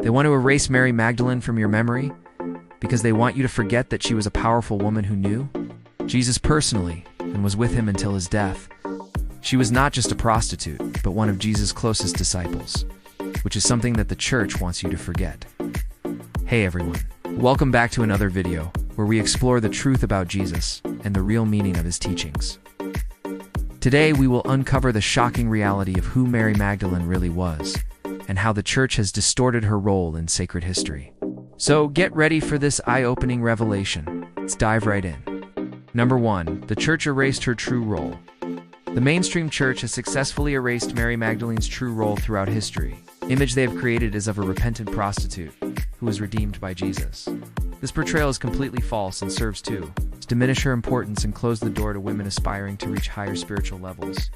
They want to erase Mary Magdalene from your memory because they want you to forget that she was a powerful woman who knew Jesus personally and was with him until his death. She was not just a prostitute, but one of Jesus' closest disciples, which is something that the church wants you to forget. Hey everyone, welcome back to another video where we explore the truth about Jesus and the real meaning of his teachings. Today we will uncover the shocking reality of who Mary Magdalene really was and how the church has distorted her role in sacred history. So get ready for this eye-opening revelation. Let's dive right in. Number 1. The church erased her true role. The mainstream church has successfully erased Mary Magdalene's true role throughout history. The image they have created is of a repentant prostitute who was redeemed by Jesus. This portrayal is completely false and serves to diminish her importance and close the door to women aspiring to reach higher spiritual levels.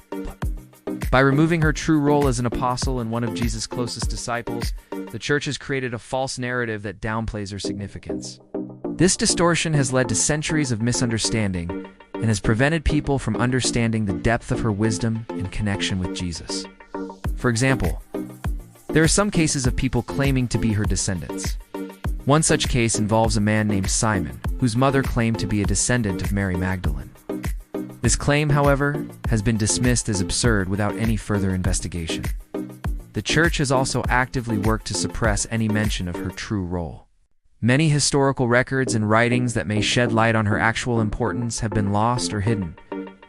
By removing her true role as an apostle and one of Jesus' closest disciples, the church has created a false narrative that downplays her significance. This distortion has led to centuries of misunderstanding and has prevented people from understanding the depth of her wisdom and connection with Jesus. For example, there are some cases of people claiming to be her descendants. One such case involves a man named Simon, whose mother claimed to be a descendant of Mary Magdalene. This claim, however, has been dismissed as absurd without any further investigation. The church has also actively worked to suppress any mention of her true role. Many historical records and writings that may shed light on her actual importance have been lost or hidden,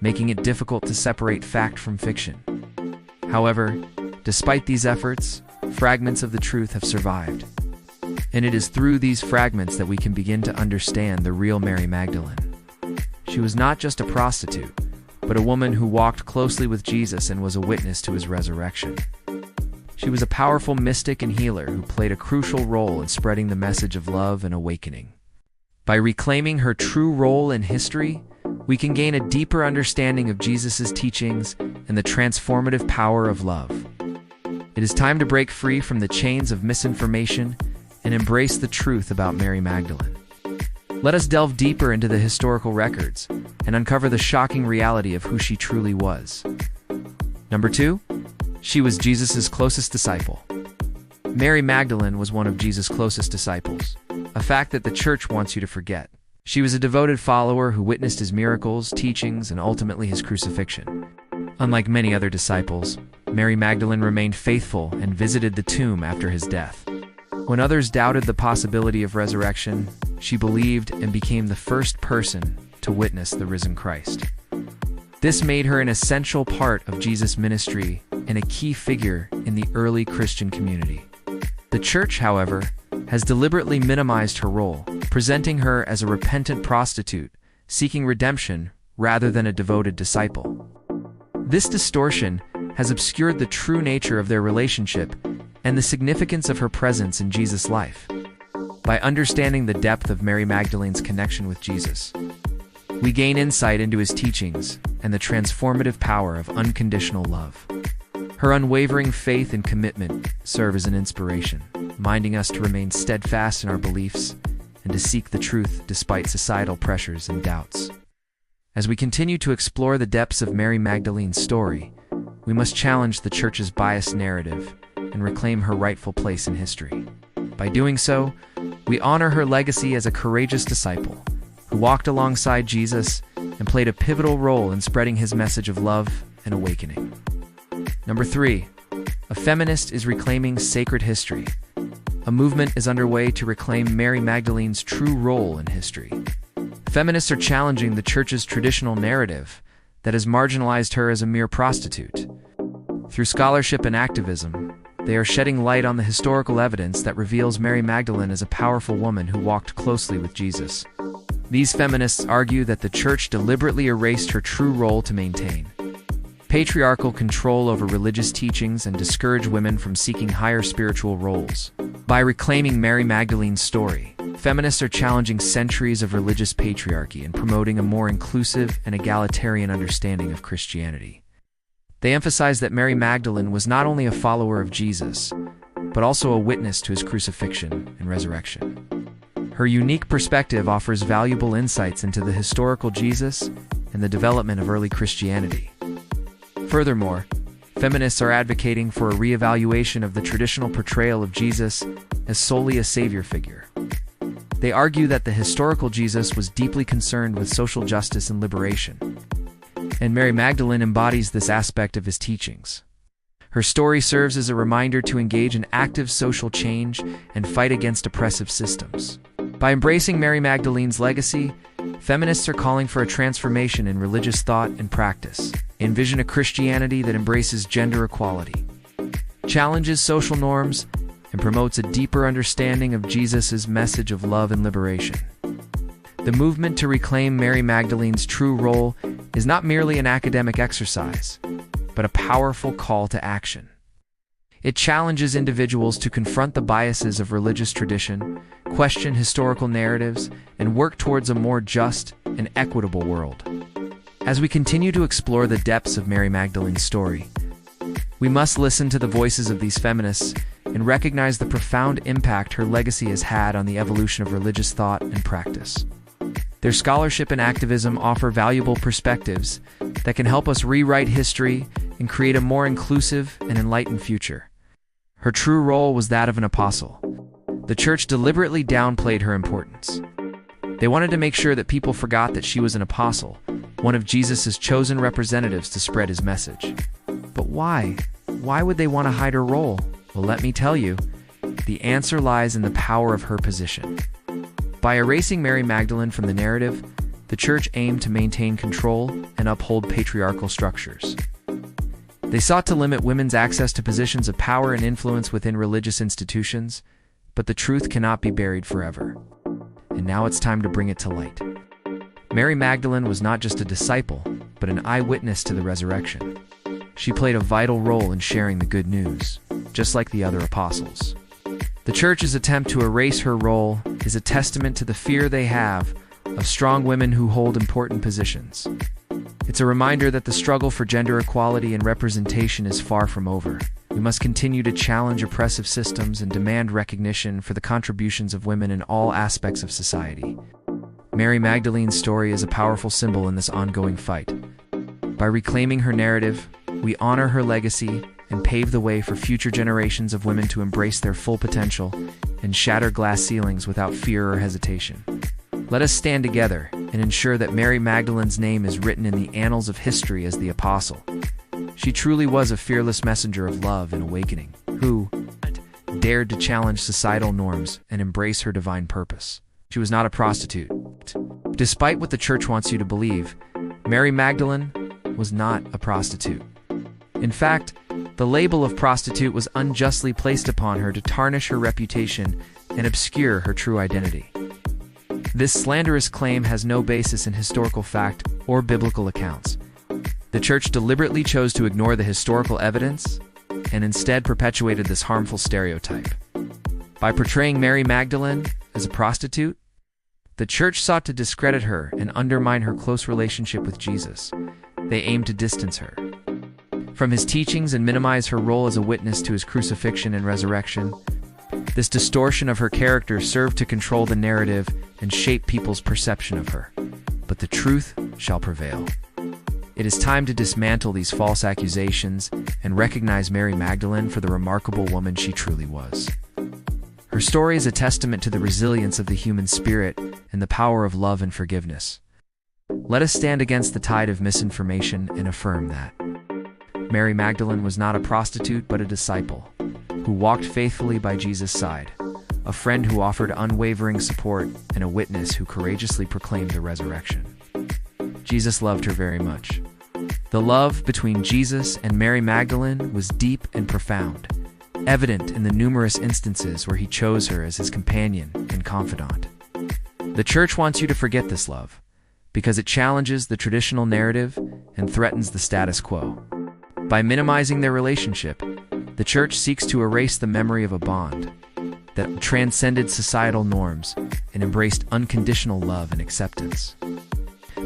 making it difficult to separate fact from fiction. However, despite these efforts, fragments of the truth have survived. And it is through these fragments that we can begin to understand the real Mary Magdalene. She was not just a prostitute, but a woman who walked closely with Jesus and was a witness to his resurrection. She was a powerful mystic and healer who played a crucial role in spreading the message of love and awakening. By reclaiming her true role in history, we can gain a deeper understanding of Jesus' teachings and the transformative power of love. It is time to break free from the chains of misinformation and embrace the truth about Mary Magdalene. Let us delve deeper into the historical records and uncover the shocking reality of who she truly was. Number 2. She was Jesus' closest disciple. Mary Magdalene was one of Jesus' closest disciples, a fact that the church wants you to forget. She was a devoted follower who witnessed his miracles, teachings, and ultimately his crucifixion. Unlike many other disciples, Mary Magdalene remained faithful and visited the tomb after his death. When others doubted the possibility of resurrection, she believed and became the first person to witness the risen Christ. This made her an essential part of Jesus' ministry and a key figure in the early Christian community. The church, however, has deliberately minimized her role, presenting her as a repentant prostitute seeking redemption rather than a devoted disciple. This distortion has obscured the true nature of their relationship and the significance of her presence in Jesus' life. By understanding the depth of Mary Magdalene's connection with Jesus, we gain insight into his teachings and the transformative power of unconditional love. Her unwavering faith and commitment serve as an inspiration, reminding us to remain steadfast in our beliefs and to seek the truth despite societal pressures and doubts. As we continue to explore the depths of Mary Magdalene's story, we must challenge the church's biased narrative and reclaim her rightful place in history. By doing so, we honor her legacy as a courageous disciple who walked alongside Jesus and played a pivotal role in spreading his message of love and awakening. Number 3. A feminist is reclaiming sacred history. A movement is underway to reclaim Mary Magdalene's true role in history. Feminists are challenging the church's traditional narrative that has marginalized her as a mere prostitute. Through scholarship and activism, they are shedding light on the historical evidence that reveals Mary Magdalene as a powerful woman who walked closely with Jesus. These feminists argue that the church deliberately erased her true role to maintain patriarchal control over religious teachings and discourage women from seeking higher spiritual roles. By reclaiming Mary Magdalene's story, feminists are challenging centuries of religious patriarchy and promoting a more inclusive and egalitarian understanding of Christianity. They emphasize that Mary Magdalene was not only a follower of Jesus, but also a witness to his crucifixion and resurrection. Her unique perspective offers valuable insights into the historical Jesus and the development of early Christianity. Furthermore, feminists are advocating for a reevaluation of the traditional portrayal of Jesus as solely a savior figure. They argue that the historical Jesus was deeply concerned with social justice and liberation, and Mary Magdalene embodies this aspect of his teachings. Her story serves as a reminder to engage in active social change and fight against oppressive systems. By embracing Mary Magdalene's legacy, feminists are calling for a transformation in religious thought and practice. Envision a Christianity that embraces gender equality, challenges social norms, and promotes a deeper understanding of Jesus' message of love and liberation. The movement to reclaim Mary Magdalene's true role is not merely an academic exercise, but a powerful call to action. It challenges individuals to confront the biases of religious tradition, question historical narratives, and work towards a more just and equitable world. As we continue to explore the depths of Mary Magdalene's story, we must listen to the voices of these feminists and recognize the profound impact her legacy has had on the evolution of religious thought and practice. Their scholarship and activism offer valuable perspectives that can help us rewrite history and create a more inclusive and enlightened future. Her true role was that of an apostle. The church deliberately downplayed her importance. They wanted to make sure that people forgot that she was an apostle, one of Jesus' chosen representatives to spread his message. But why? Why would they want to hide her role? Well, let me tell you, the answer lies in the power of her position. By erasing Mary Magdalene from the narrative, the church aimed to maintain control and uphold patriarchal structures. They sought to limit women's access to positions of power and influence within religious institutions, but the truth cannot be buried forever. And now it's time to bring it to light. Mary Magdalene was not just a disciple, but an eyewitness to the resurrection. She played a vital role in sharing the good news, just like the other apostles. The church's attempt to erase her role is a testament to the fear they have of strong women who hold important positions. It's a reminder that the struggle for gender equality and representation is far from over. We must continue to challenge oppressive systems and demand recognition for the contributions of women in all aspects of society. Mary Magdalene's story is a powerful symbol in this ongoing fight. By reclaiming her narrative, we honor her legacy and pave the way for future generations of women to embrace their full potential and shatter glass ceilings without fear or hesitation. Let us stand together and ensure that Mary Magdalene's name is written in the annals of history as the apostle. She truly was a fearless messenger of love and awakening, who dared to challenge societal norms and embrace her divine purpose. She was not a prostitute. Despite what the church wants you to believe, Mary Magdalene was not a prostitute. In fact, the label of prostitute was unjustly placed upon her to tarnish her reputation and obscure her true identity. This slanderous claim has no basis in historical fact or biblical accounts. The church deliberately chose to ignore the historical evidence and instead perpetuated this harmful stereotype. By portraying Mary Magdalene as a prostitute, the church sought to discredit her and undermine her close relationship with Jesus. They aimed to distance her from his teachings and minimize her role as a witness to his crucifixion and resurrection. This distortion of her character served to control the narrative and shape people's perception of her. But the truth shall prevail. It is time to dismantle these false accusations and recognize Mary Magdalene for the remarkable woman she truly was. Her story is a testament to the resilience of the human spirit and the power of love and forgiveness. Let us stand against the tide of misinformation and affirm that Mary Magdalene was not a prostitute but a disciple who walked faithfully by Jesus' side, a friend who offered unwavering support, and a witness who courageously proclaimed the resurrection. Jesus loved her very much. The love between Jesus and Mary Magdalene was deep and profound, evident in the numerous instances where he chose her as his companion and confidant. The church wants you to forget this love, because it challenges the traditional narrative and threatens the status quo. By minimizing their relationship, the church seeks to erase the memory of a bond that transcended societal norms and embraced unconditional love and acceptance.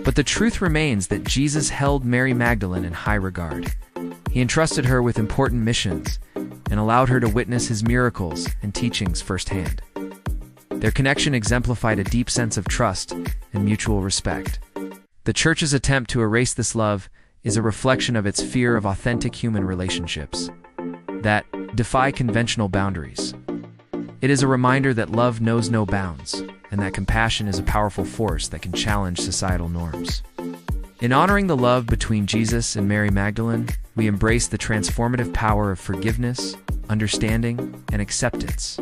But the truth remains that Jesus held Mary Magdalene in high regard. He entrusted her with important missions and allowed her to witness his miracles and teachings firsthand. Their connection exemplified a deep sense of trust and mutual respect. The church's attempt to erase this love is a reflection of its fear of authentic human relationships that defy conventional boundaries. It is a reminder that love knows no bounds, and that compassion is a powerful force that can challenge societal norms. In honoring the love between Jesus and Mary Magdalene, we embrace the transformative power of forgiveness, understanding, and acceptance.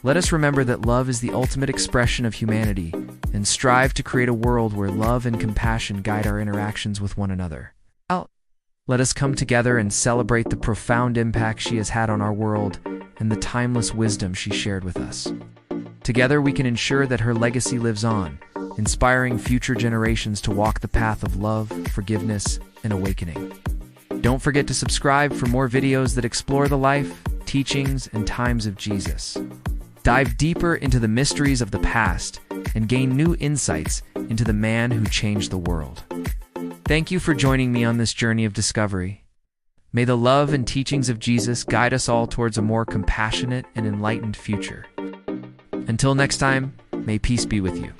Let us remember that love is the ultimate expression of humanity, and strive to create a world where love and compassion guide our interactions with one another. Let us come together and celebrate the profound impact she has had on our world and the timeless wisdom she shared with us. Together we can ensure that her legacy lives on, inspiring future generations to walk the path of love, forgiveness, and awakening. Don't forget to subscribe for more videos that explore the life, teachings, and times of Jesus. Dive deeper into the mysteries of the past and gain new insights into the man who changed the world. Thank you for joining me on this journey of discovery. May the love and teachings of Jesus guide us all towards a more compassionate and enlightened future. Until next time, may peace be with you.